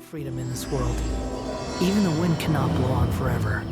freedom in this world. Even the wind cannot blow on forever.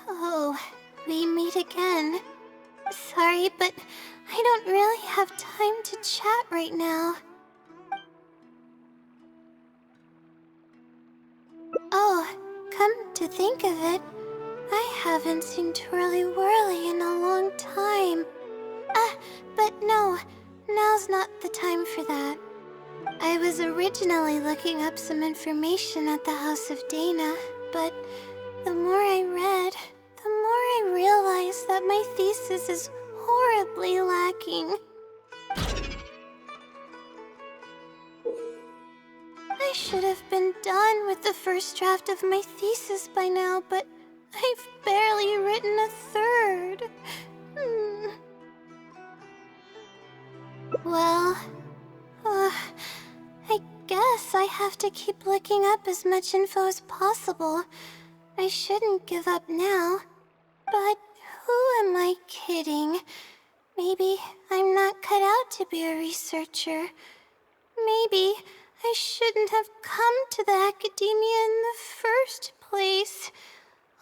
Oh, we meet again. Sorry, but I don't really have time to chat right now. Oh, come to think of it, I haven't seen Twirly Whirly in a long time. But no, now's not the time for that. I was originally looking up some information at the House of Dana, but the more I read, the more I realized that my thesis is horribly lacking. I should have been done with the first draft of my thesis by now, but I've barely written a third. Well, I guess I have to keep looking up as much info as possible. I shouldn't give up now. But who am I kidding? Maybe I'm not cut out to be a researcher. Maybe I shouldn't have come to the academia in the first place.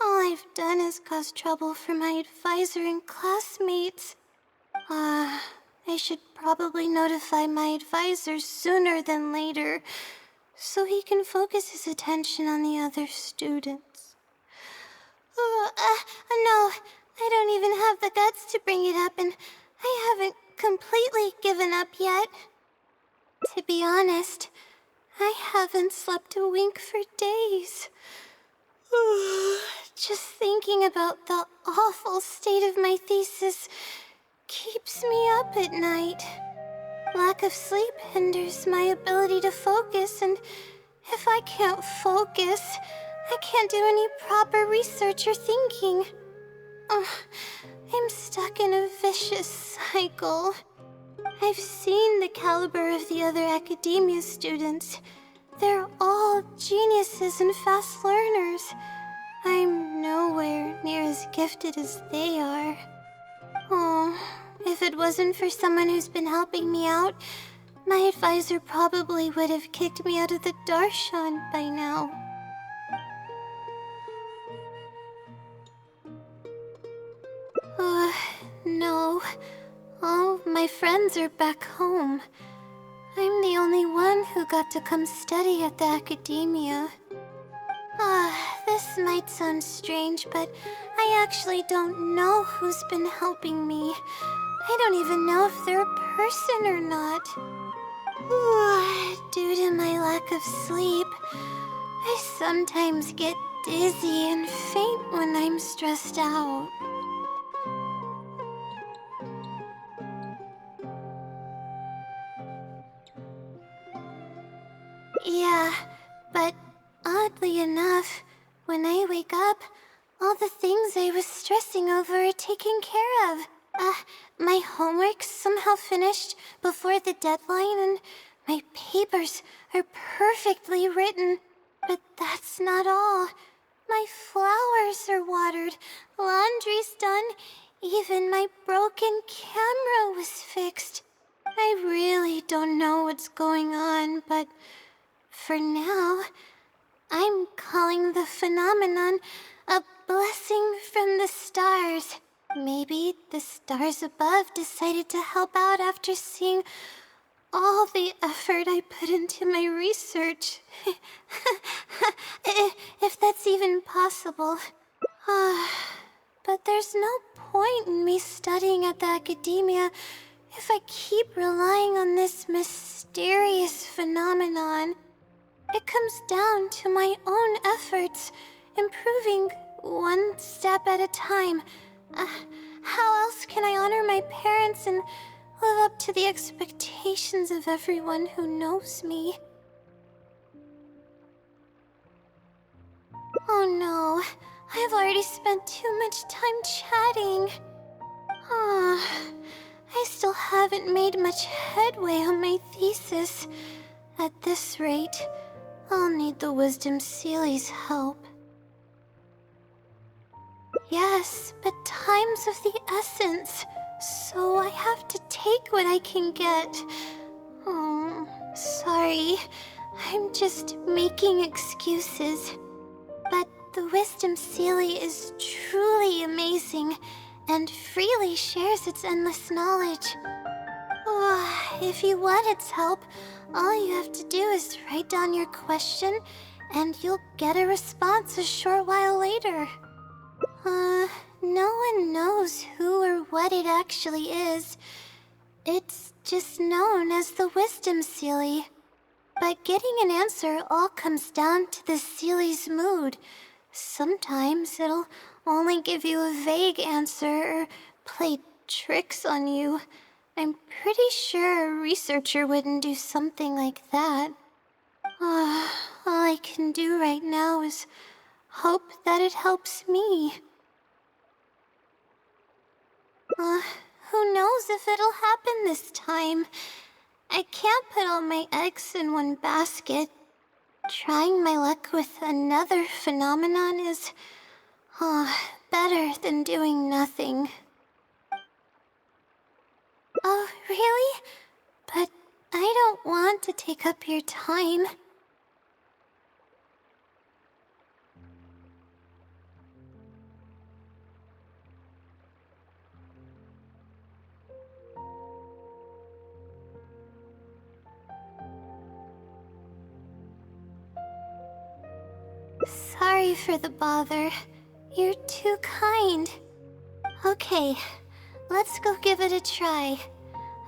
All I've done is cause trouble for my advisor and classmates. I should probably notify my advisor sooner than later, so he can focus his attention on the other students. No, I don't even have the guts to bring it up, and I haven't completely given up yet. To be honest, I haven't slept a wink for days. Just thinking about the awful state of my thesis keeps me up at night. Lack of sleep hinders my ability to focus, and if I can't focus, I can't do any proper research or thinking. I'm stuck in a vicious cycle. I've seen the caliber of the other academia students. They're all geniuses and fast learners. I'm nowhere near as gifted as they are. Oh, if it wasn't for someone who's been helping me out, my advisor probably would have kicked me out of the Darshan by now. No. All my friends are back home. I'm the only one who got to come study at the academia. This might sound strange, but I actually don't know who's been helping me. I don't even know if they're a person or not. Due to my lack of sleep, I sometimes get dizzy and faint when I'm stressed out. Yeah, but oddly enough, when I wake up, all the things I was stressing over are taken care of. My homework's somehow finished before the deadline, and my papers are perfectly written. But that's not all. My flowers are watered, laundry's done, even my broken camera was fixed. I really don't know what's going on, but for now, I'm calling the phenomenon a blessing from the stars. Maybe the stars above decided to help out after seeing all the effort I put into my research. If that's even possible. But there's no point in me studying at the academia if I keep relying on this mysterious phenomenon. It comes down to my own efforts, improving one step at a time. How else can I honor my parents and live up to the expectations of everyone who knows me? Oh no, I've already spent too much time chatting. I still haven't made much headway on my thesis. At this rate, I'll need the Wisdom Seely's help. Yes, but time's of the essence, so I have to take what I can get. Oh, sorry. I'm just making excuses. But the Wisdom Seely is truly amazing and freely shares its endless knowledge. If you want its help, all you have to do is write down your question, and you'll get a response a short while later. No one knows who or what it actually is. It's just known as the Wisdom Seely. But getting an answer all comes down to the Seely's mood. Sometimes it'll only give you a vague answer or play tricks on you. I'm pretty sure a researcher wouldn't do something like that. All I can do right now is hope that it helps me. Who knows if it'll happen this time? I can't put all my eggs in one basket. Trying my luck with another phenomenon is, better than doing nothing. Oh, really? But I don't want to take up your time. Sorry for the bother. You're too kind. Okay, let's go give it a try.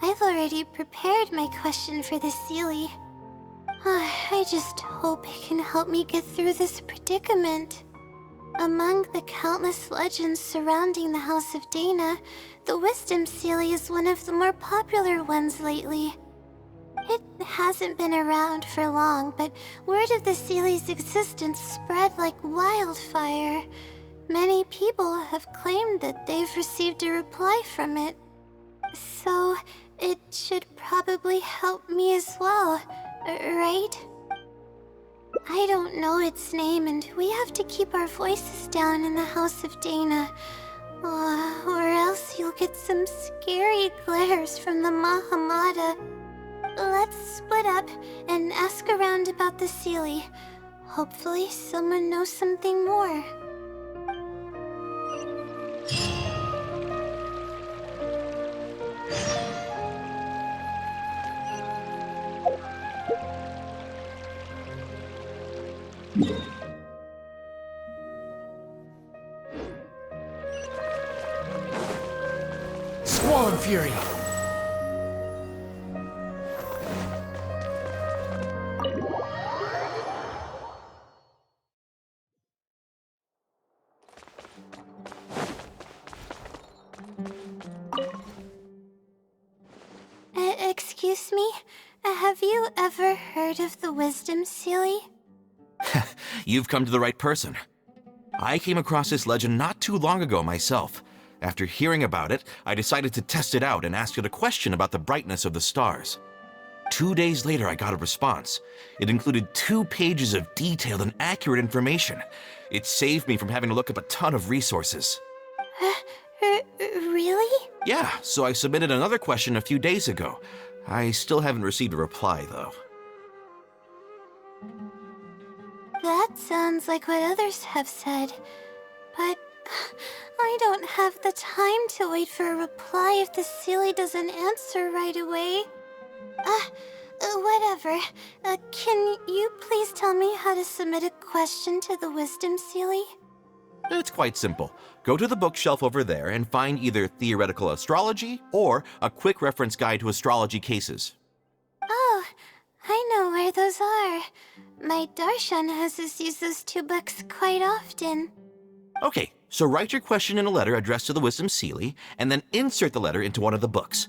I've already prepared my question for the Seely. I just hope it can help me get through this predicament. Among the countless legends surrounding the House of Dana, the Wisdom Seely is one of the more popular ones lately. It hasn't been around for long, but word of the Seely's existence spread like wildfire. Many people have claimed that they've received a reply from it. So, it should probably help me as well, right? I don't know its name, and we have to keep our voices down in the House of Dana. Or else you'll get some scary glares from the Mahamada. Let's split up and ask around about the Seely. Hopefully someone knows something more. Squall Fury! Excuse me? Have you ever heard of the Wisdom Seely? You've come to the right person. I came across this legend not too long ago myself. After hearing about it, I decided to test it out and asked it a question about the brightness of the stars. 2 days later, I got a response. It included 2 pages of detailed and accurate information. It saved me from having to look up a ton of resources. Really? Yeah, so I submitted another question a few days ago. I still haven't received a reply, though. That sounds like what others have said. But I don't have the time to wait for a reply if the Seely doesn't answer right away. Whatever. Can you please tell me how to submit a question to the Wisdom Seely? It's quite simple. Go to the bookshelf over there and find either Theoretical Astrology or a quick reference guide to astrology cases. Oh, I know where those are. My Darshan has us use those 2 books quite often. Okay, so write your question in a letter addressed to the Wisdom Seelie, and then insert the letter into one of the books.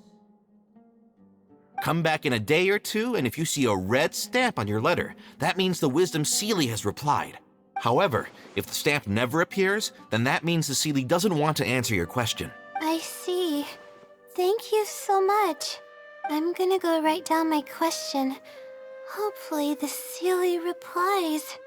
Come back in a day or two, and if you see a red stamp on your letter, that means the Wisdom Seelie has replied. However, if the stamp never appears, then that means the Seelie doesn't want to answer your question. I see. Thank you so much. I'm gonna go write down my question. Hopefully the Seelie replies.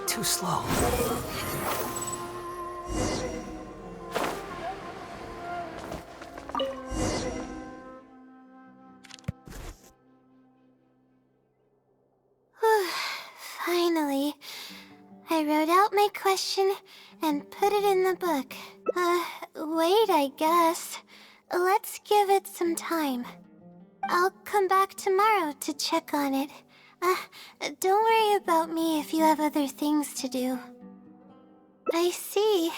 Too slow. Finally, I wrote out my question and put it in the book. Wait, I guess. Let's give it some time. I'll come back tomorrow to check on it. Don't worry about me if you have other things to do. I see.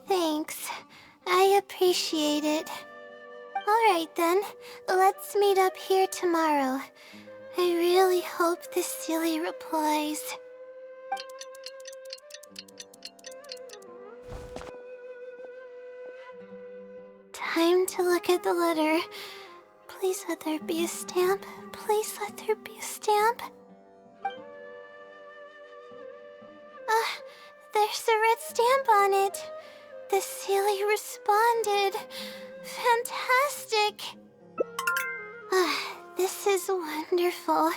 Thanks. I appreciate it. Alright then, let's meet up here tomorrow. I really hope the Seelie replies. Time to look at the letter. Please let there be a stamp. Please let there be a stamp. There's a red stamp on it. The Seelie responded. Fantastic. This is wonderful.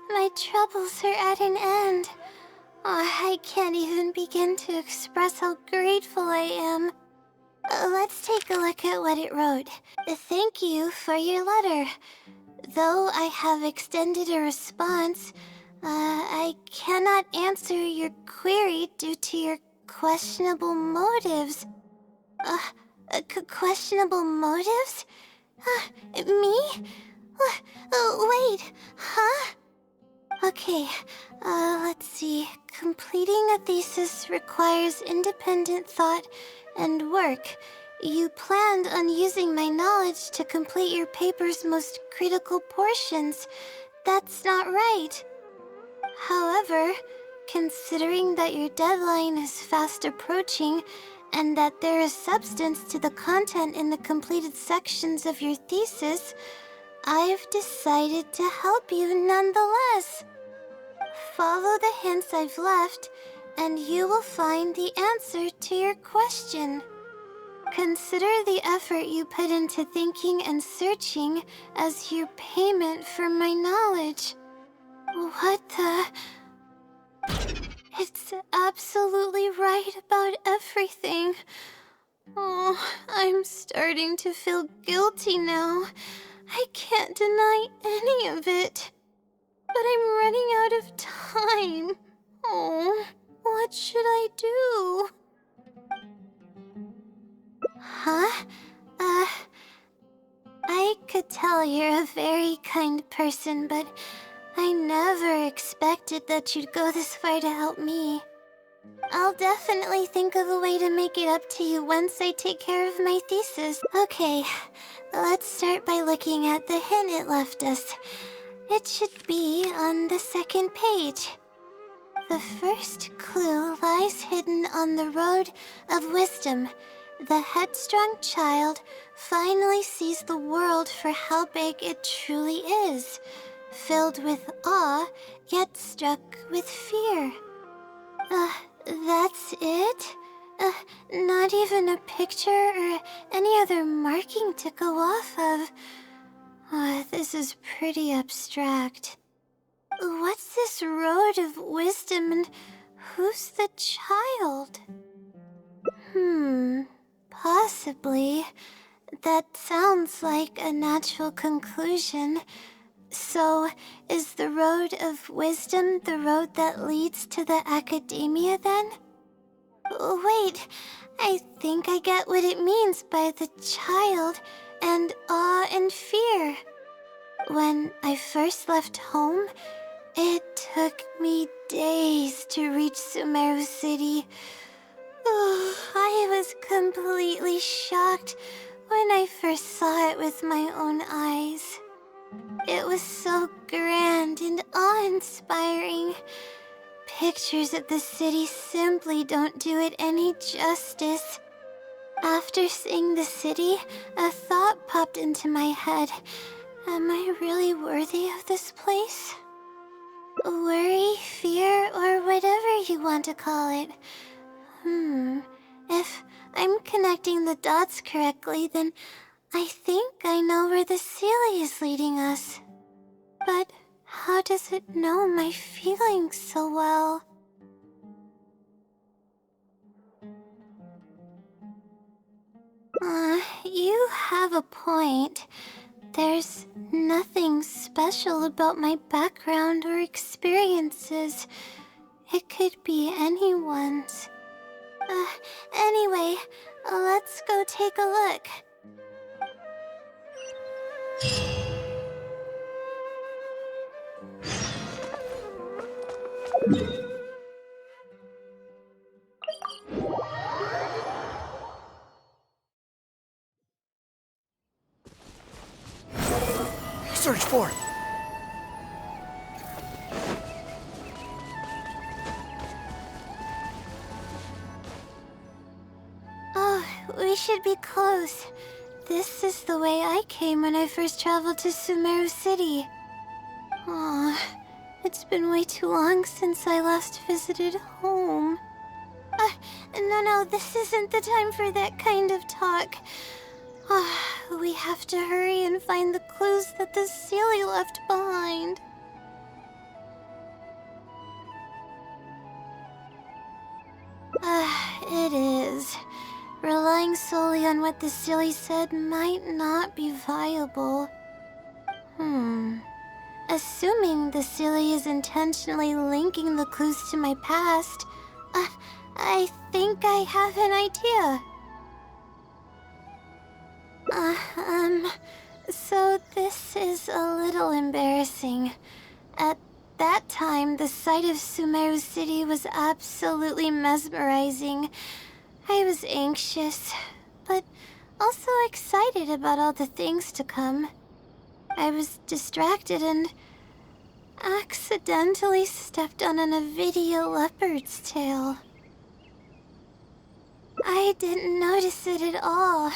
My troubles are at an end. I can't even begin to express how grateful I am. Let's take a look at what it wrote. Thank you for your letter. Though I have extended a response, I cannot answer your query due to your questionable motives. Questionable motives? Me? Wait, huh? Okay, let's see. Completing a thesis requires independent thought and work. You planned on using my knowledge to complete your paper's most critical portions. That's not right. However, considering that your deadline is fast approaching, and that there is substance to the content in the completed sections of your thesis, I've decided to help you nonetheless. Follow the hints I've left, and you will find the answer to your question. Consider the effort you put into thinking and searching as your payment for my knowledge. What the... It's absolutely right about everything. Oh, I'm starting to feel guilty now. I can't deny any of it. But I'm running out of time. Oh, what should I do? Huh? I could tell you're a very kind person, but I never expected that you'd go this far to help me. I'll definitely think of a way to make it up to you once I take care of my thesis. Okay, let's start by looking at the hint it left us. It should be on the second page. The first clue lies hidden on the road of wisdom. The headstrong child finally sees the world for how big it truly is, filled with awe, yet struck with fear. That's it? Not even a picture or any other marking to go off of. This is pretty abstract. What's this road of wisdom and who's the child? Possibly. That sounds like a natural conclusion. So, is the road of wisdom the road that leads to the academia then? Wait, I think I get what it means by the child and awe and fear. When I first left home, it took me days to reach Sumeru City. I was completely shocked when I first saw it with my own eyes. It was so grand and awe-inspiring. Pictures of the city simply don't do it any justice. After seeing the city, a thought popped into my head. Am I really worthy of this place? Worry, fear, or whatever you want to call it. If I'm connecting the dots correctly, then I think I know where the Sealy is leading us. But how does it know my feelings so well? You have a point. There's nothing special about my background or experiences. It could be anyone's. Anyway, let's go take a look. Search for it. Oh, we should be close. This is the way I came when I first traveled to Sumeru City. Aw, it's been way too long since I last visited home. No, this isn't the time for that kind of talk. We have to hurry and find the clues that the Sealy left behind. It is. Relying solely on what the Sealy said might not be viable. Assuming the Sealy is intentionally linking the clues to my past, I think I have an idea. So this is a little embarrassing. At that time, the sight of Sumeru City was absolutely mesmerizing. I was anxious, but also excited about all the things to come. I was distracted and accidentally stepped on an Avidia leopard's tail. I didn't notice it at all.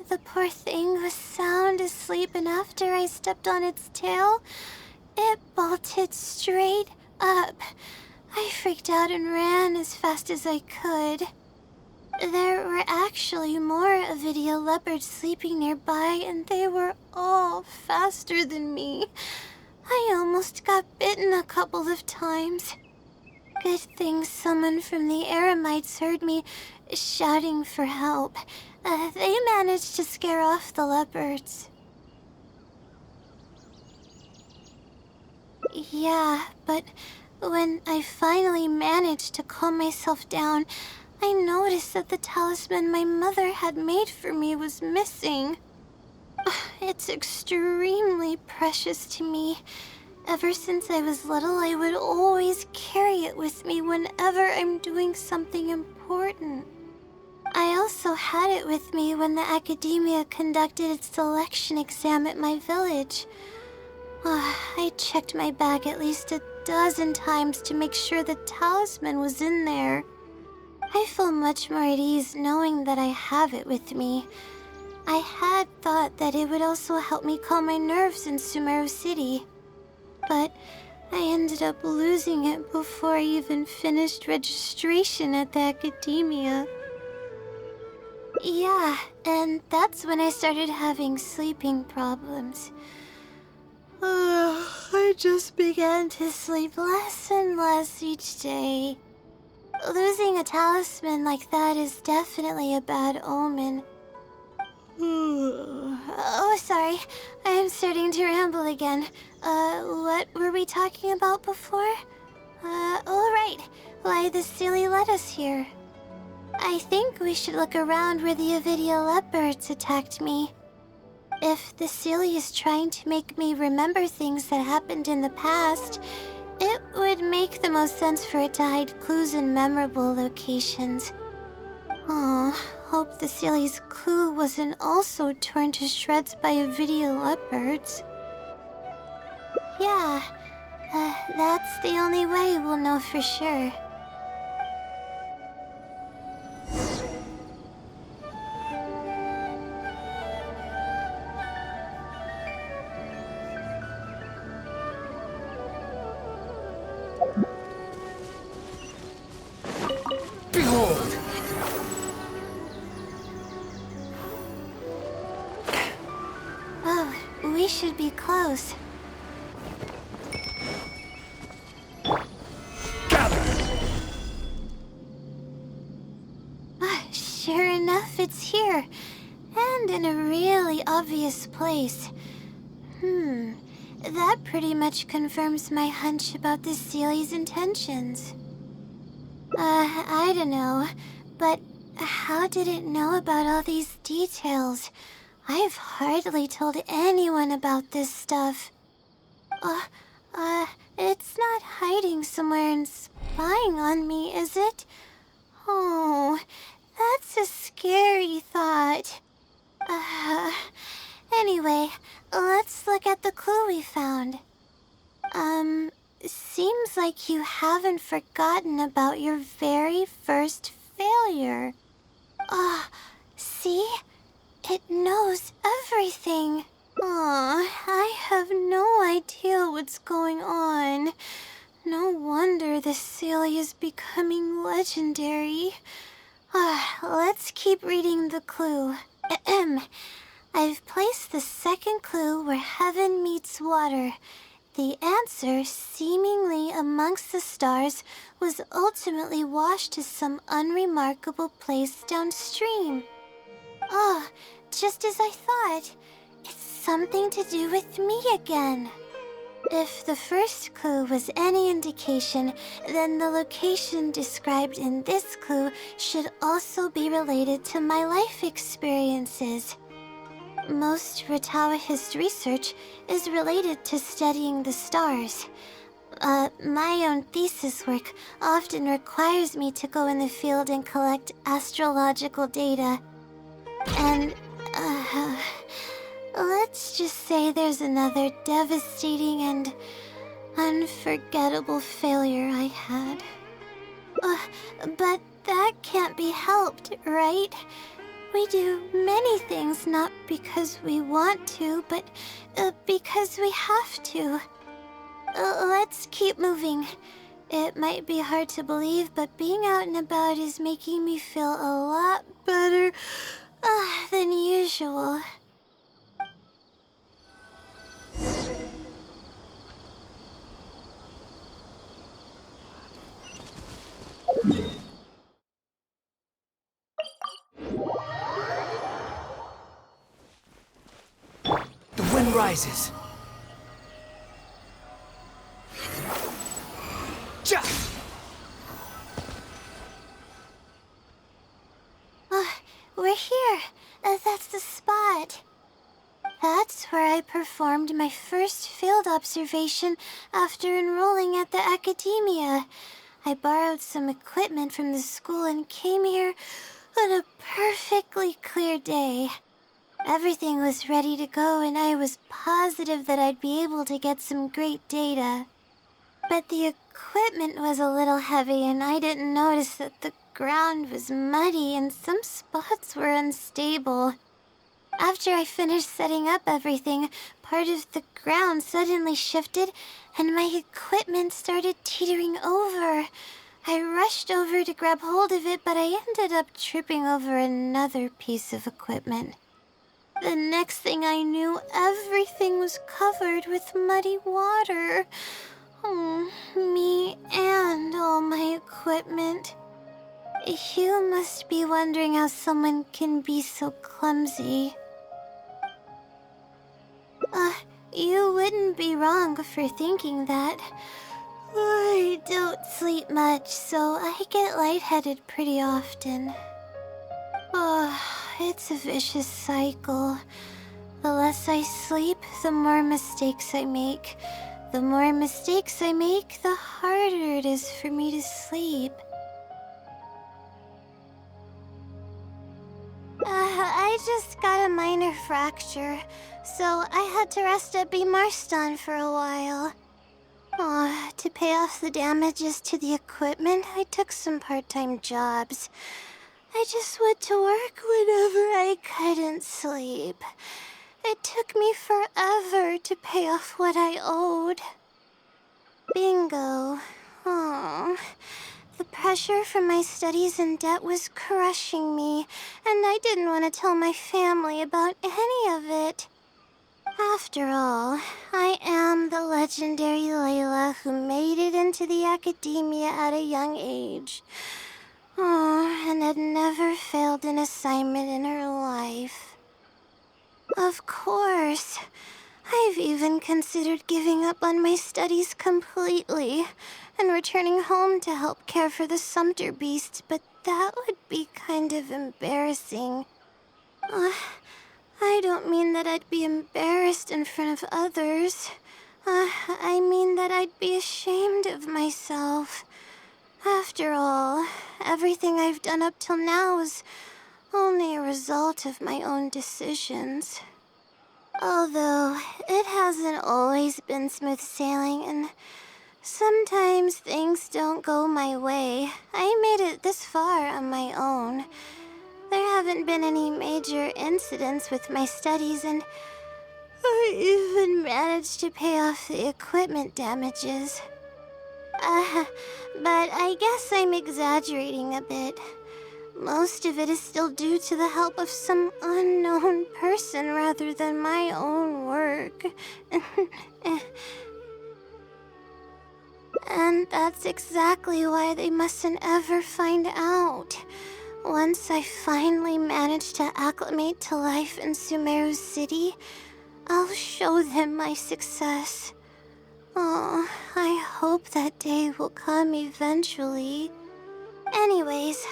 The poor thing was sound asleep, and after I stepped on its tail, it bolted straight up. I freaked out and ran as fast as I could. There were actually more Avidia leopards sleeping nearby, and they were all faster than me. I almost got bitten a couple of times. Good thing someone from the Eremites heard me shouting for help. They managed to scare off the leopards. Yeah, but when I finally managed to calm myself down, I noticed that the talisman my mother had made for me was missing. It's extremely precious to me. Ever since I was little, I would always carry it with me whenever I'm doing something important. I also had it with me when the academia conducted its selection exam at my village. I checked my bag at least a dozen times to make sure the talisman was in there. I feel much more at ease knowing that I have it with me. I had thought that it would also help me calm my nerves in Sumeru City. But I ended up losing it before I even finished registration at the academia. Yeah, and that's when I started having sleeping problems. I just began to sleep less and less each day. Losing a talisman like that is definitely a bad omen. Oh, sorry. I'm starting to ramble again. What were we talking about before? Oh, right. Why the Sealy led us here. I think we should look around where the Avidia leopards attacked me. If the Celia is trying to make me remember things that happened in the past, it would make the most sense for it to hide clues in memorable locations. Oh, hope the Celia's clue wasn't also torn to shreds by Avidia leopards. Yeah, that's the only way we'll know for sure. Behold! Oh, we should be close. Sure enough, it's here. And in a really obvious place. That pretty much confirms my hunch about the Sealy's intentions. I don't know, but how did it know about all these details? I've hardly told anyone about this stuff. It's not hiding somewhere and spying on me, is it? Oh, that's a scary thought. Anyway, let's look at the clue we found. Seems like you haven't forgotten about your very first failure. See? It knows everything. I have no idea what's going on. No wonder the Celia is becoming legendary. Let's keep reading the clue. I've placed the second clue where heaven meets water. The answer, seemingly amongst the stars, was ultimately washed to some unremarkable place downstream. Just as I thought. It's something to do with me again. If the first clue was any indication, then the location described in this clue should also be related to my life experiences. Most Ratawahist research is related to studying the stars. My own thesis work often requires me to go in the field and collect astrological data. And, let's just say there's another devastating and unforgettable failure I had. But that can't be helped, right? We do many things not because we want to, but because we have to. Let's keep moving. It might be hard to believe, but being out and about is making me feel a lot better than usual. The wind rises. We're here. That's the spot. That's where I performed my first field observation after enrolling at the academia. I borrowed some equipment from the school and came here on a perfectly clear day. Everything was ready to go and I was positive that I'd be able to get some great data. But the equipment was a little heavy and I didn't notice that the ground was muddy and some spots were unstable. After I finished setting up everything, part of the ground suddenly shifted and my equipment started teetering over. I rushed over to grab hold of it, but I ended up tripping over another piece of equipment. The next thing I knew, everything was covered with muddy water. Me and all my equipment. You must be wondering how someone can be so clumsy. You wouldn't be wrong for thinking that. I don't sleep much, so I get lightheaded pretty often. Oh, it's a vicious cycle. The less I sleep, the more mistakes I make. The more mistakes I make, the harder it is for me to sleep. I just got a minor fracture, so I had to rest at B. Marston for a while. To pay off the damages to the equipment, I took some part-time jobs. I just went to work whenever I couldn't sleep. It took me forever to pay off what I owed. Bingo. Oh, the pressure from my studies and debt was crushing me, and I didn't want to tell my family about any of it. After all, I am the legendary Layla who made it into the academia at a young age. Oh, and had never failed an assignment in her life. Of course, I've even considered giving up on my studies completely and returning home to help care for the Sumter beast, but that would be kind of embarrassing. I don't mean that I'd be embarrassed in front of others. I mean that I'd be ashamed of myself. After all, everything I've done up till now is only a result of my own decisions. Although, it hasn't always been smooth sailing, and sometimes things don't go my way. I made it this far on my own. There haven't been any major incidents with my studies, and I even managed to pay off the equipment damages. But I guess I'm exaggerating a bit. Most of it is still due to the help of some unknown person rather than my own work. And that's exactly why they mustn't ever find out. Once I finally manage to acclimate to life in Sumeru City, I'll show them my success. Oh, I hope that day will come eventually. Anyways,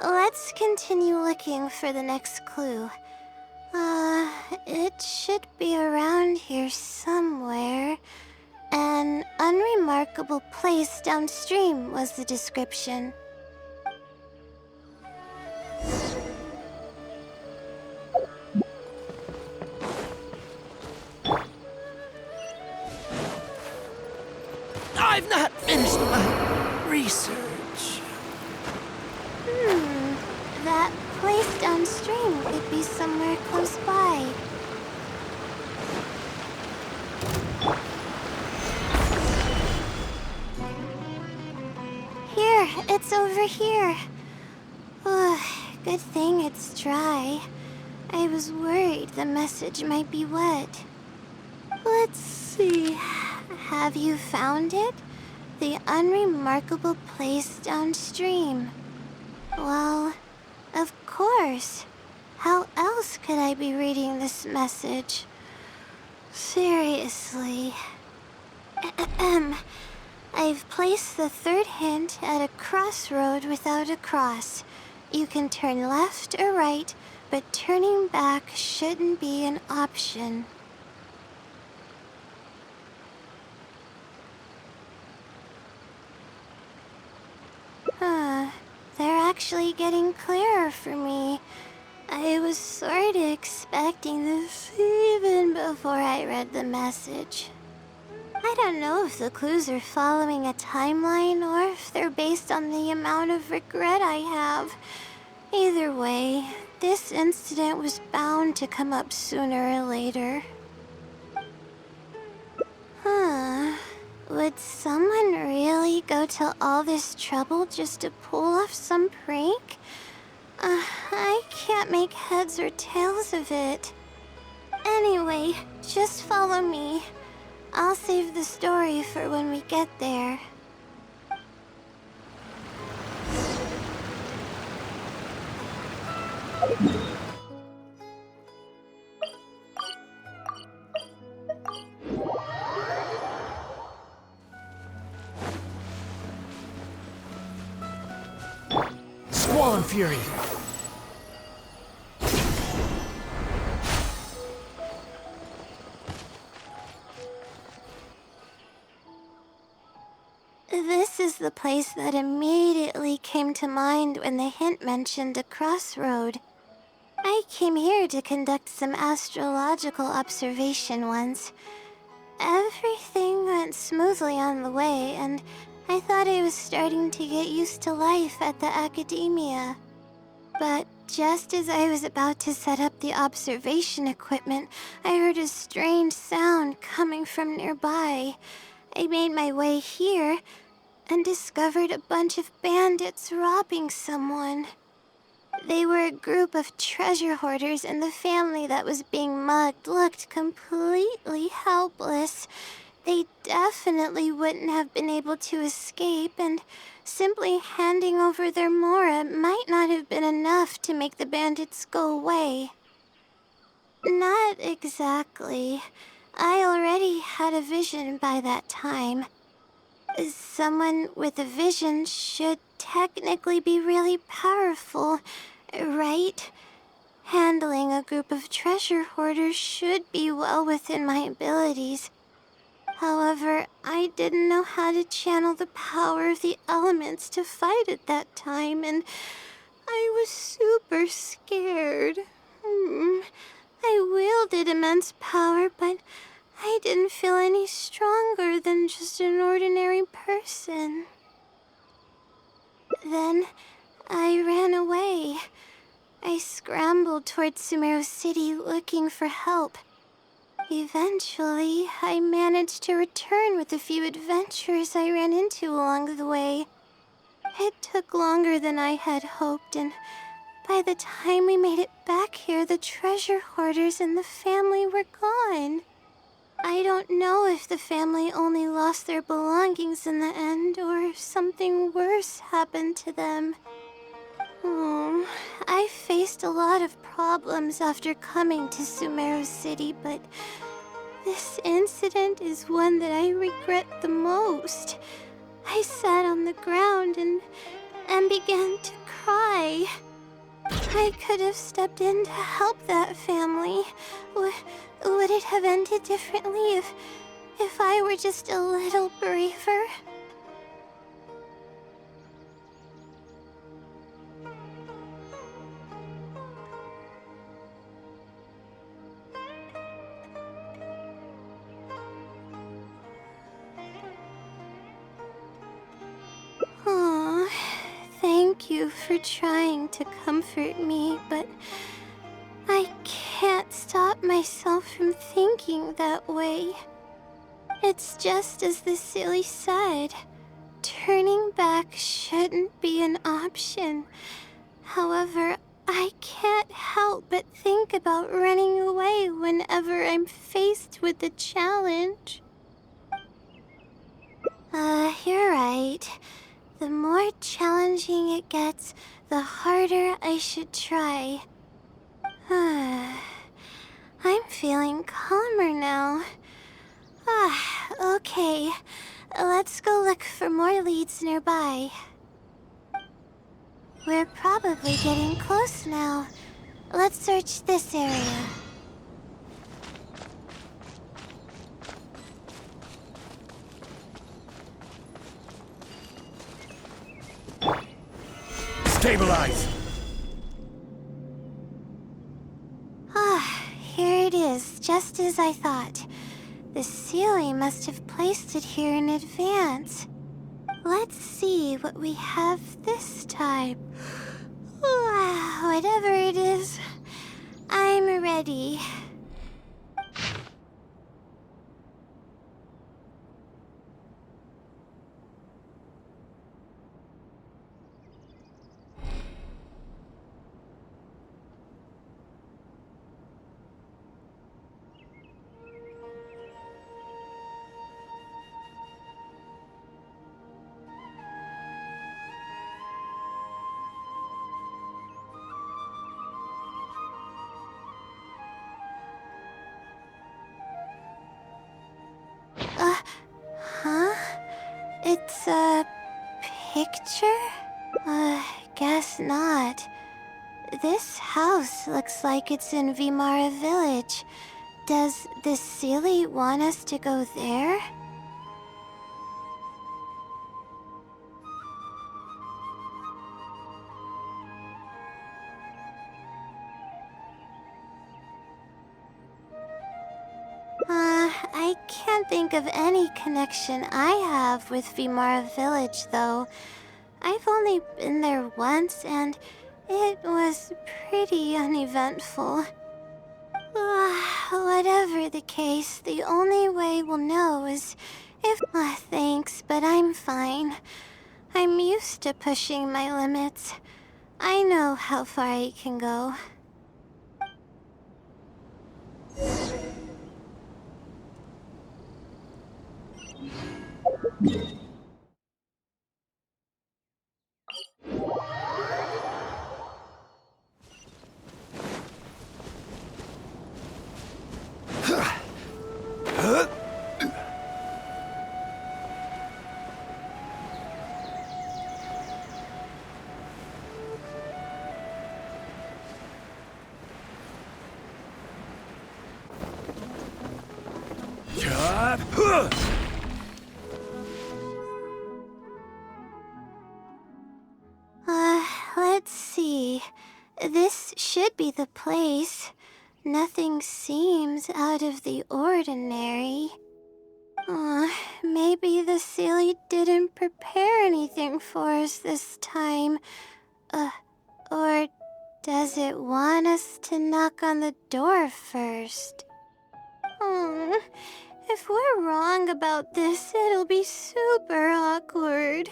let's continue looking for the next clue. It should be around here somewhere. An unremarkable place downstream was the description. I've not finished my research. That place downstream could be somewhere close by. Here, it's over here. Good thing it's dry. I was worried the message might be wet. Let's see. Have you found it? The unremarkable place downstream. Well, of course. How else could I be reading this message? Seriously. I've placed the third hint at a crossroad without a cross. You can turn left or right, but turning back shouldn't be an option. They're actually getting clearer for me. I was sort of expecting this even before I read the message. I don't know if the clues are following a timeline or if they're based on the amount of regret I have. Either way, this incident was bound to come up sooner or later. Would someone really go to all this trouble just to pull off some prank? I can't make heads or tails of it. Anyway, just follow me. I'll save the story for when we get there. Squall and Fury. is the place that immediately came to mind when the hint mentioned a crossroad. I came here to conduct some astrological observation once. Everything went smoothly on the way, and I thought I was starting to get used to life at the academia. But just as I was about to set up the observation equipment, I heard a strange sound coming from nearby. I made my way here and discovered a bunch of bandits robbing someone. They were a group of treasure hoarders, and the family that was being mugged looked completely helpless. They definitely wouldn't have been able to escape, and simply handing over their Mora might not have been enough to make the bandits go away. Not exactly. I already had a vision by that time. Someone with a vision should technically be really powerful, right? Handling a group of treasure hoarders should be well within my abilities. However, I didn't know how to channel the power of the elements to fight at that time, and I was super scared. I wielded immense power, but I didn't feel any stronger than just an ordinary person. Then I ran away. I scrambled towards Sumeru City looking for help. Eventually, I managed to return with a few adventures I ran into along the way. It took longer than I had hoped, and by the time we made it back here, the treasure hoarders and the family were gone. I don't know if the family only lost their belongings in the end, or if something worse happened to them. I faced a lot of problems after coming to Sumeru City, but this incident is one that I regret the most. I sat on the ground and began to cry. I could have stepped in to help that family. Would it have ended differently if I were just a little braver? Aw, thank you for trying to comfort me, but I can't stop myself from thinking that way. It's just as the silly said. Turning back shouldn't be an option. However, I can't help but think about running away whenever I'm faced with a challenge. You're right. The more challenging it gets, the harder I should try. I'm feeling calmer now. Okay. Let's go look for more leads nearby. We're probably getting close now. Let's search this area. Stabilize! Here it is, just as I thought. The Sealy must have placed it here in advance. Let's see what we have this time. Whatever it is, I'm ready. It's a picture? Guess not. This house looks like it's in Vimara Village. Does the Sealy want us to go there? I can't think of any connection I have with Vimara Village, though. I've only been there once, and it was pretty uneventful. Whatever the case, the only way we'll know is if... thanks, but I'm fine. I'm used to pushing my limits. I know how far I can go. Let's see. This should be the place. Nothing seems out of the ordinary. Maybe the Silly didn't prepare anything for us this time. Or does it want us to knock on the door first? If we're wrong about this, it'll be super awkward.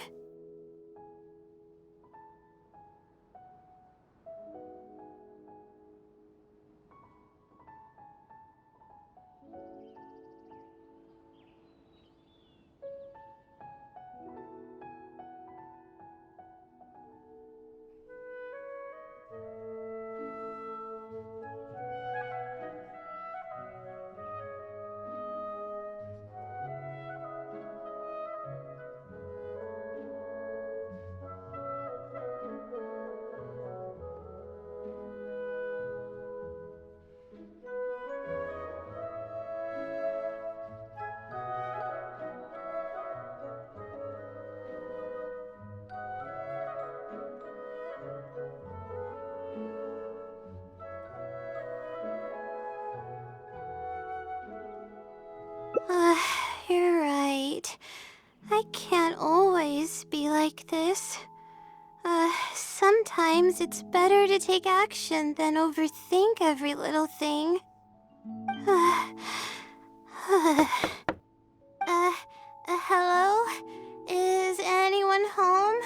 You're right. I can't always be like this. Sometimes it's better to take action than overthink every little thing. Hello? Is anyone home?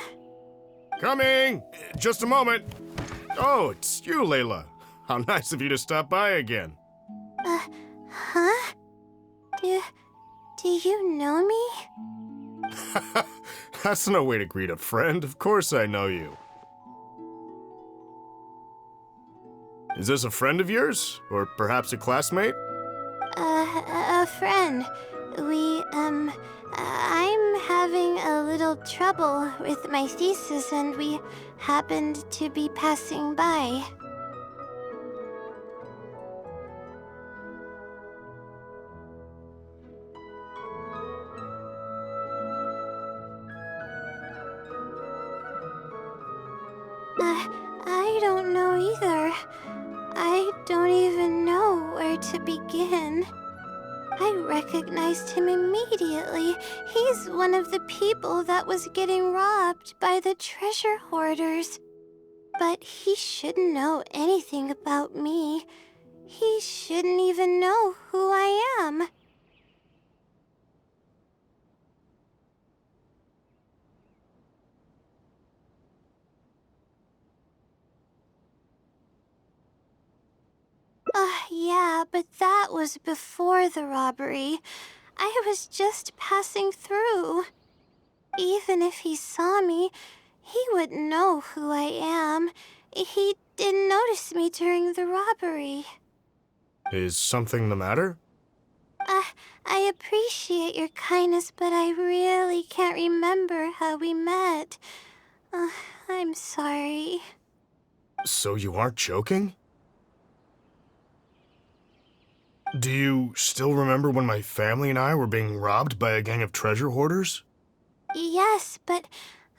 Coming! Just a moment. Oh, it's you, Layla. How nice of you to stop by again. Huh? Do you know me? That's no way to greet a friend. Of course I know you. Is this a friend of yours? Or perhaps a classmate? A friend. I'm having a little trouble with my thesis, and we happened to be passing by. I don't know either. I don't even know where to begin. I recognized him immediately. He's one of the people that was getting robbed by the treasure hoarders. But he shouldn't know anything about me. He shouldn't even know who I am. Yeah, but that was before the robbery. I was just passing through. Even if he saw me, he wouldn't know who I am. He didn't notice me during the robbery. Is something the matter? I appreciate your kindness, but I really can't remember how we met. I'm sorry. So you aren't joking? Do you still remember when my family and I were being robbed by a gang of treasure hoarders? Yes, but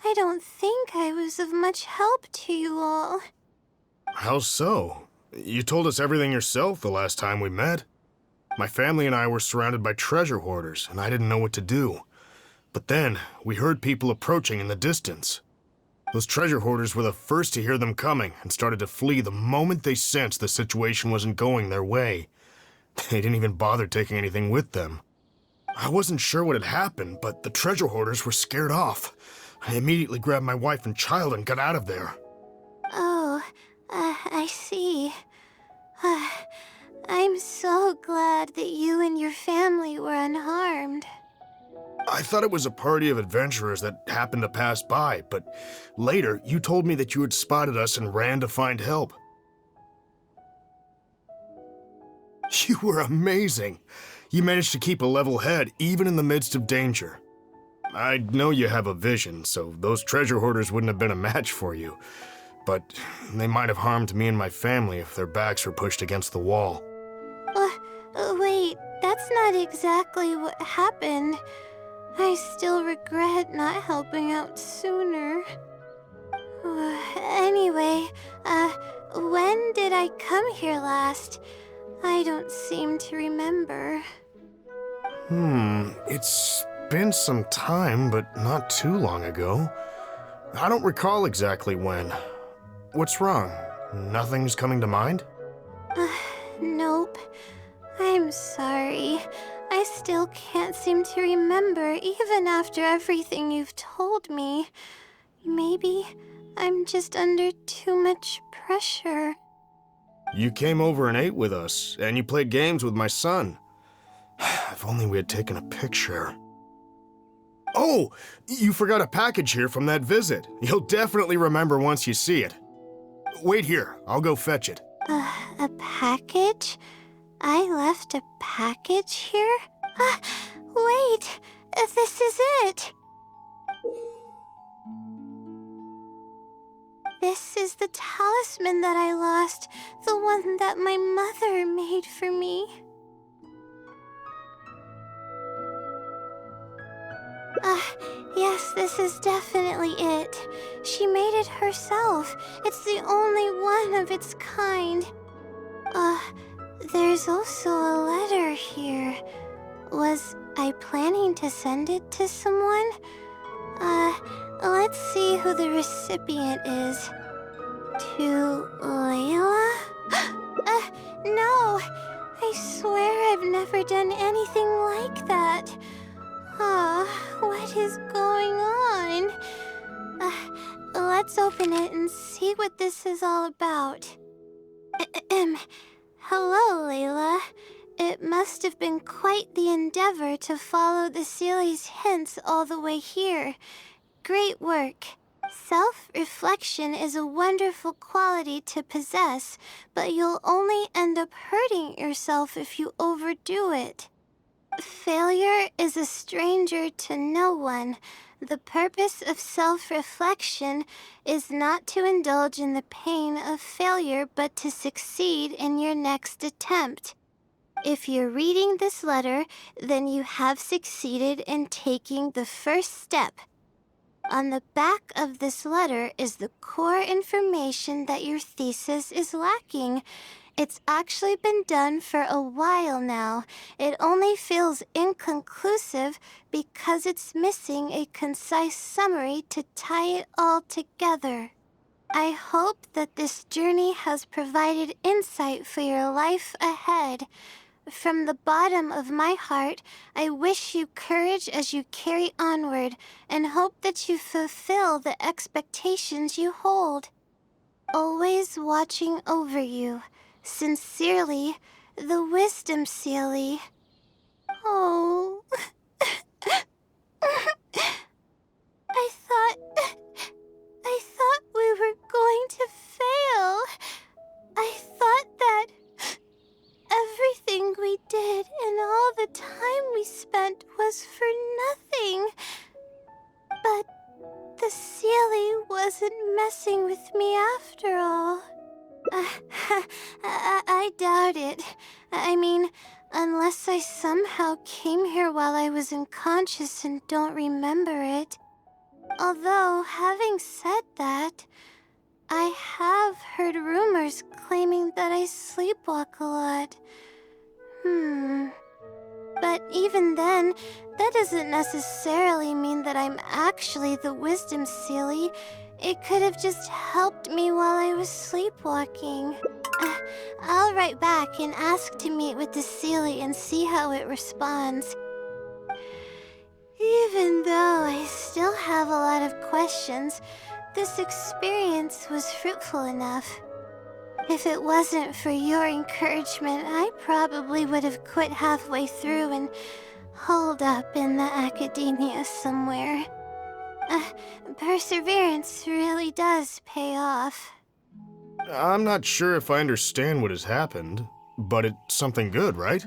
I don't think I was of much help to you all. How so? You told us everything yourself the last time we met. My family and I were surrounded by treasure hoarders, and I didn't know what to do. But then, we heard people approaching in the distance. Those treasure hoarders were the first to hear them coming and started to flee the moment they sensed the situation wasn't going their way. They didn't even bother taking anything with them. I wasn't sure what had happened, but the treasure hoarders were scared off. I immediately grabbed my wife and child and got out of there. Oh, I see. I'm so glad that you and your family were unharmed. I thought it was a party of adventurers that happened to pass by, but later you told me that you had spotted us and ran to find help. You were amazing. You managed to keep a level head even in the midst of danger. I know you have a vision, so those treasure hoarders wouldn't have been a match for you. But they might have harmed me and my family if their backs were pushed against the wall. Wait, that's not exactly what happened. I still regret not helping out sooner. Anyway, when did I come here last? I don't seem to remember. It's been some time, but not too long ago. I don't recall exactly when. What's wrong? Nothing's coming to mind? Nope. I'm sorry. I still can't seem to remember, even after everything you've told me. Maybe I'm just under too much pressure. You came over and ate with us, and you played games with my son. If only we had taken a picture. Oh, you forgot a package here from that visit. You'll definitely remember once you see it. Wait here, I'll go fetch it. A package? I left a package here? Wait! This is it! This is the talisman that I lost, the one that my mother made for me. Yes, this is definitely it. She made it herself. It's the only one of its kind. There's also a letter here. Was I planning to send it to someone? Let's see who the recipient is. To Layla? No! I swear I've never done anything like that. What is going on? Let's open it and see what this is all about. Hello, Layla. It must have been quite the endeavor to follow the Sealy's hints all the way here. Great work. Self-reflection is a wonderful quality to possess, but you'll only end up hurting yourself if you overdo it. Failure is a stranger to no one. The purpose of self-reflection is not to indulge in the pain of failure, but to succeed in your next attempt. If you're reading this letter, then you have succeeded in taking the first step. On the back of this letter is the core information that your thesis is lacking. It's actually been done for a while now. It only feels inconclusive because it's missing a concise summary to tie it all together. I hope that this journey has provided insight for your life ahead. From the bottom of my heart, I wish you courage as you carry onward and hope that you fulfill the expectations you hold. Always watching over you. Sincerely, the Wisdom Sealy. Oh. I thought we were going to fail. I thought that everything we did and all the time we spent was for nothing. But the Sealy wasn't messing with me after all. I doubt it. I mean, unless I somehow came here while I was unconscious and don't remember it. Although, having said that, I have heard rumors claiming that I sleepwalk a lot. But even then, that doesn't necessarily mean that I'm actually the wisdom Sealy. It could have just helped me while I was sleepwalking. I'll write back and ask to meet with the Sealy and see how it responds. Even though I still have a lot of questions, this experience was fruitful enough. If it wasn't for your encouragement, I probably would have quit halfway through and holed up in the academia somewhere. Perseverance really does pay off. I'm not sure if I understand what has happened, but it's something good, right?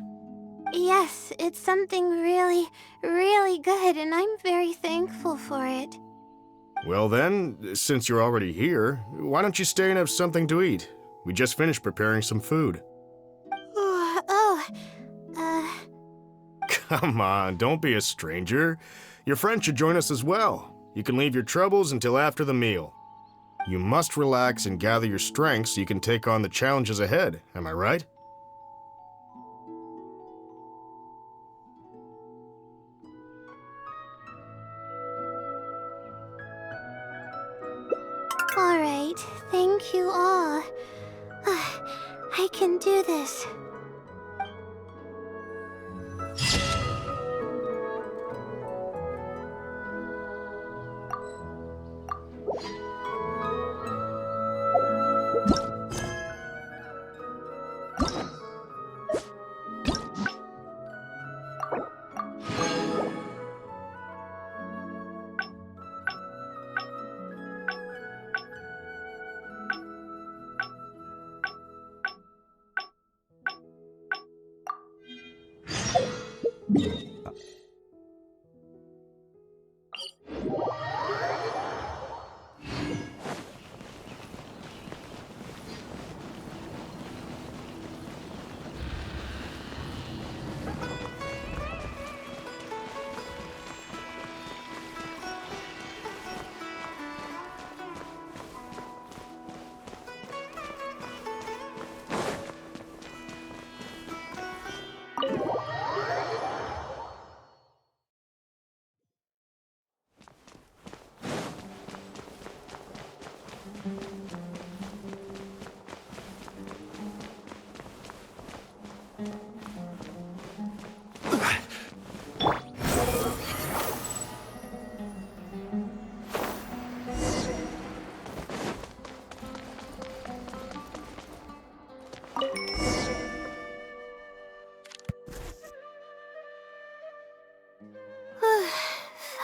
Yes, it's something really, really good, and I'm very thankful for it. Well then, since you're already here, why don't you stay and have something to eat? We just finished preparing some food. Come on, don't be a stranger. Your friend should join us as well. You can leave your troubles until after the meal. You must relax and gather your strength so you can take on the challenges ahead, am I right? Alright, thank you all. I can do this.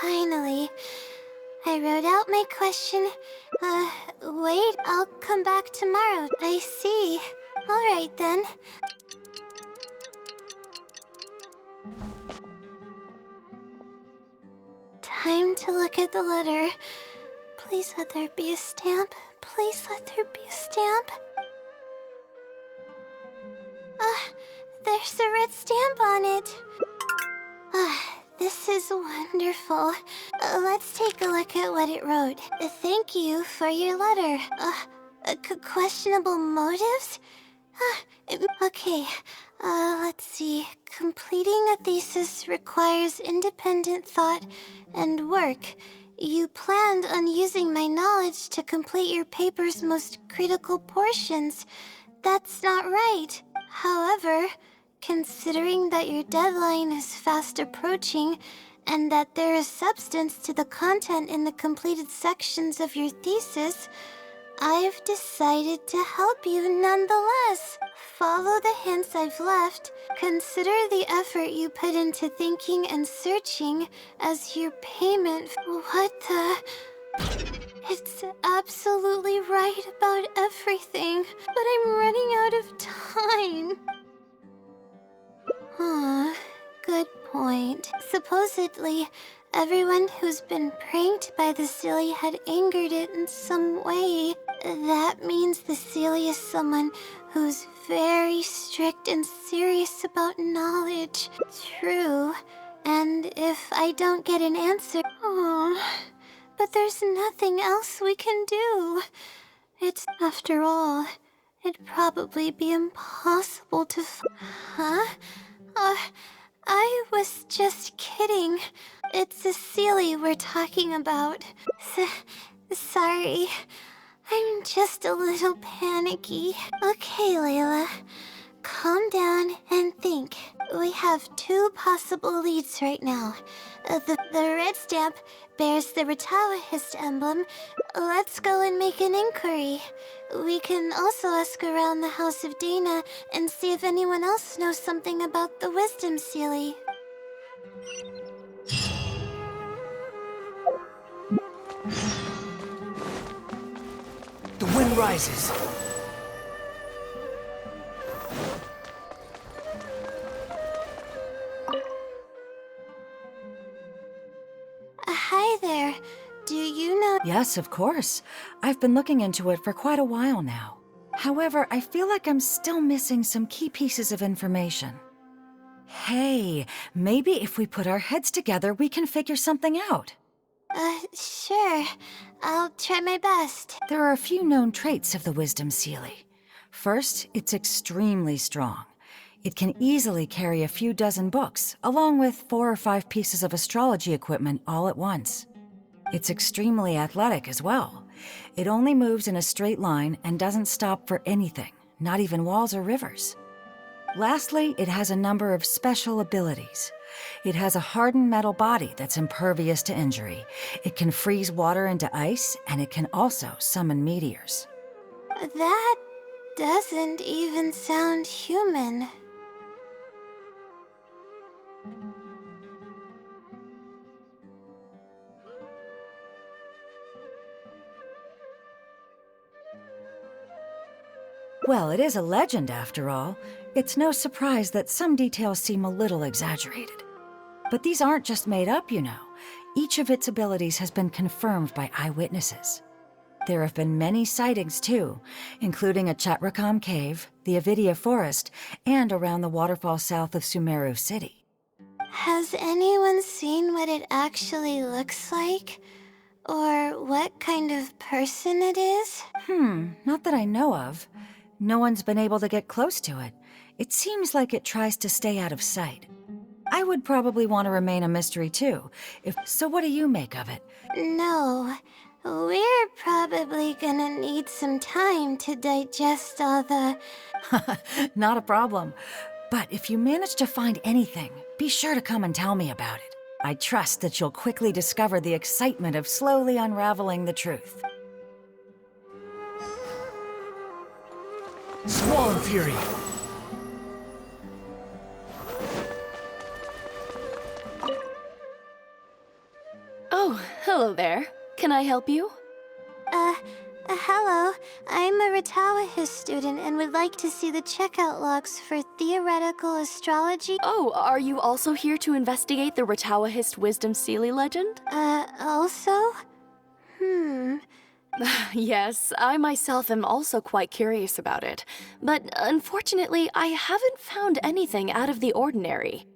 Finally. I wrote out my question. Wait, I'll come back tomorrow. I see. Alright then. Time to look at the letter. Please let there be a stamp. Please let there be a stamp. There's a red stamp on it. This is wonderful. Let's take a look at what it wrote. Thank you for your letter. Questionable motives? Okay, let's see. Completing a thesis requires independent thought and work. You planned on using my knowledge to complete your paper's most critical portions. That's not right. However, considering that your deadline is fast approaching and that there is substance to the content in the completed sections of your thesis, I've decided to help you nonetheless. Follow the hints I've left. Consider the effort you put into thinking and searching as your payment. What the... It's absolutely right about everything, but I'm running out of time. Good point. Supposedly, everyone who's been pranked by the Silly had angered it in some way. That means the Silly is someone who's very strict and serious about knowledge. True. And if I don't get an answer... but there's nothing else we can do. It's, after all, it'd probably be impossible to... I was just kidding. It's a Sealy we're talking about. Sorry. I'm just a little panicky. Okay, Layla. Calm down and think. We have two possible leads right now. The red stamp bears the Retawahist emblem. Let's go and make an inquiry. We can also ask around the House of Dana and see if anyone else knows something about the Wisdom Sealy. The wind rises. Hi there. Do you know... Yes, of course. I've been looking into it for quite a while now. However, I feel like I'm still missing some key pieces of information. Hey, maybe if we put our heads together, we can figure something out. Sure. I'll try my best. There are a few known traits of the Wisdom Sealy. First, it's extremely strong. It can easily carry a few dozen books, along with 4 or 5 pieces of astrology equipment all at once. It's extremely athletic as well. It only moves in a straight line and doesn't stop for anything, not even walls or rivers. Lastly, it has a number of special abilities. It has a hardened metal body that's impervious to injury. It can freeze water into ice, and it can also summon meteors. That doesn't even sound human. Well, it is a legend after all. It's no surprise that some details seem a little exaggerated. But these aren't just made up, you know. Each of its abilities has been confirmed by eyewitnesses. There have been many sightings too, including at Chatrakam Cave, the Avidia Forest, and around the waterfall south of Sumeru City. Has anyone seen what it actually looks like? Or what kind of person it is? Not that I know of. No one's been able to get close to it. It seems like it tries to stay out of sight. I would probably want to remain a mystery too. So what do you make of it? No. We're probably gonna need some time to digest all the... Not a problem. But if you manage to find anything, be sure to come and tell me about it. I trust that you'll quickly discover the excitement of slowly unraveling the truth. Swarm Fury. Oh, hello there. Can I help you? Hello. I'm a Retawahist student and would like to see the checkout logs for theoretical astrology. Oh, are you also here to investigate the Retawahist Wisdom Sealy legend? Also? Yes, I myself am also quite curious about it. But unfortunately, I haven't found anything out of the ordinary.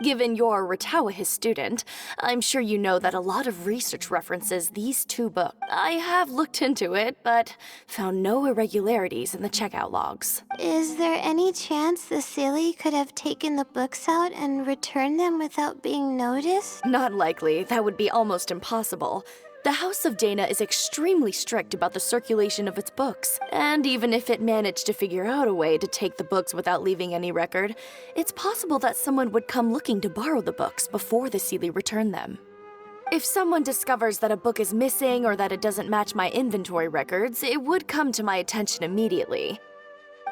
Given you're a Retawahist student, I'm sure you know that a lot of research references these 2 books. I have looked into it, but found no irregularities in the checkout logs. Is there any chance the Sealy could have taken the books out and returned them without being noticed? Not likely. That would be almost impossible. The House of Dana is extremely strict about the circulation of its books, and even if it managed to figure out a way to take the books without leaving any record, it's possible that someone would come looking to borrow the books before the Sealy returned them. If someone discovers that a book is missing or that it doesn't match my inventory records, it would come to my attention immediately.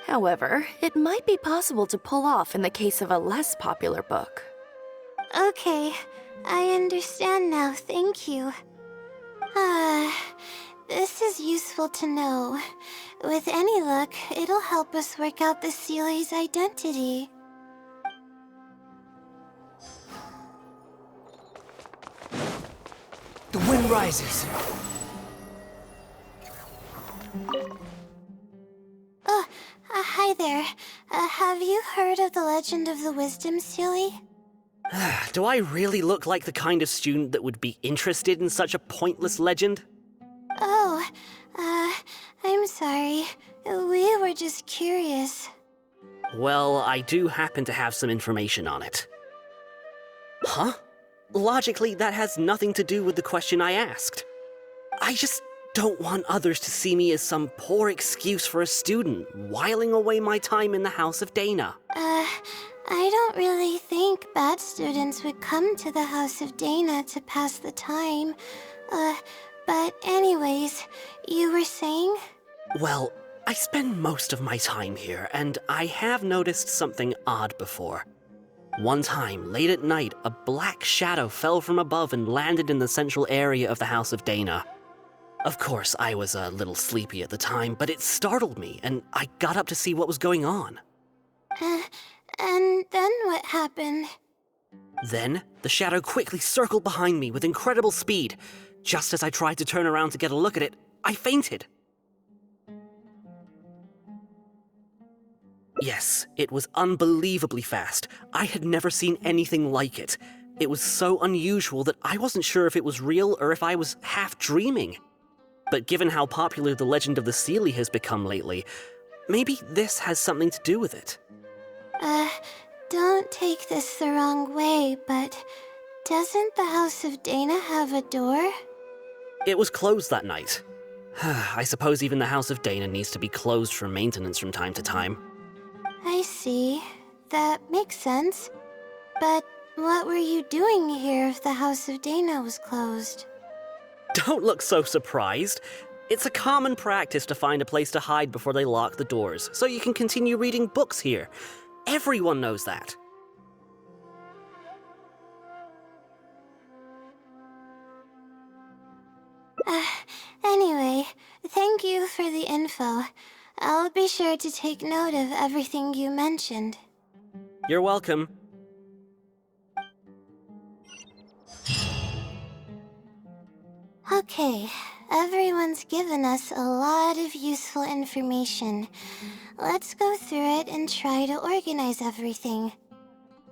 However, it might be possible to pull off in the case of a less popular book. Okay, I understand now, thank you. This is useful to know. With any luck, it'll help us work out the Sealy's identity. The wind rises. Hi there. Have you heard of the legend of the Wisdom Sealy? Do I really look like the kind of student that would be interested in such a pointless legend? Oh, I'm sorry. We were just curious. Well, I do happen to have some information on it. Huh? Logically, that has nothing to do with the question I asked. I just don't want others to see me as some poor excuse for a student whiling away my time in the House of Dana. I don't really think bad students would come to the House of Dana to pass the time. But anyways, you were saying? Well, I spend most of my time here, and I have noticed something odd before. One time, late at night, a black shadow fell from above and landed in the central area of the House of Dana. Of course, I was a little sleepy at the time, but it startled me, and I got up to see what was going on. And then what happened? Then, the shadow quickly circled behind me with incredible speed. Just as I tried to turn around to get a look at it, I fainted. Yes, it was unbelievably fast. I had never seen anything like it. It was so unusual that I wasn't sure if it was real or if I was half dreaming. But given how popular the legend of the Seelie has become lately, maybe this has something to do with it. Don't take this the wrong way, but doesn't the House of Dana have a door? It was closed that night. I suppose even the House of Dana needs to be closed for maintenance from time to time. I see. That makes sense. But what were you doing here if the House of Dana was closed? Don't look so surprised. It's a common practice to find a place to hide before they lock the doors, so you can continue reading books here. Everyone knows that. Anyway, thank you for the info. I'll be sure to take note of everything you mentioned. You're welcome. Okay, everyone's given us a lot of useful information. Let's go through it and try to organize everything.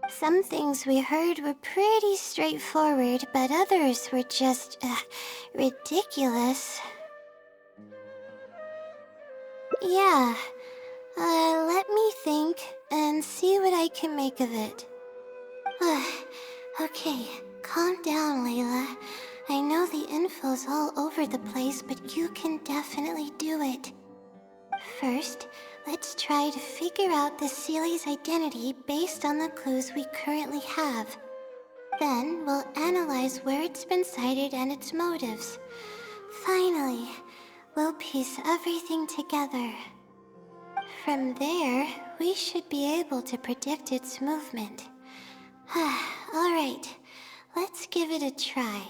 Some things we heard were pretty straightforward, but others were just, ridiculous. Yeah, let me think and see what I can make of it. Okay, calm down, Layla. I know the info's all over the place, but you can definitely do it. First, let's try to figure out the Seelie's identity based on the clues we currently have. Then, we'll analyze where it's been sighted and its motives. Finally, we'll piece everything together. From there, we should be able to predict its movement. Alright, let's give it a try.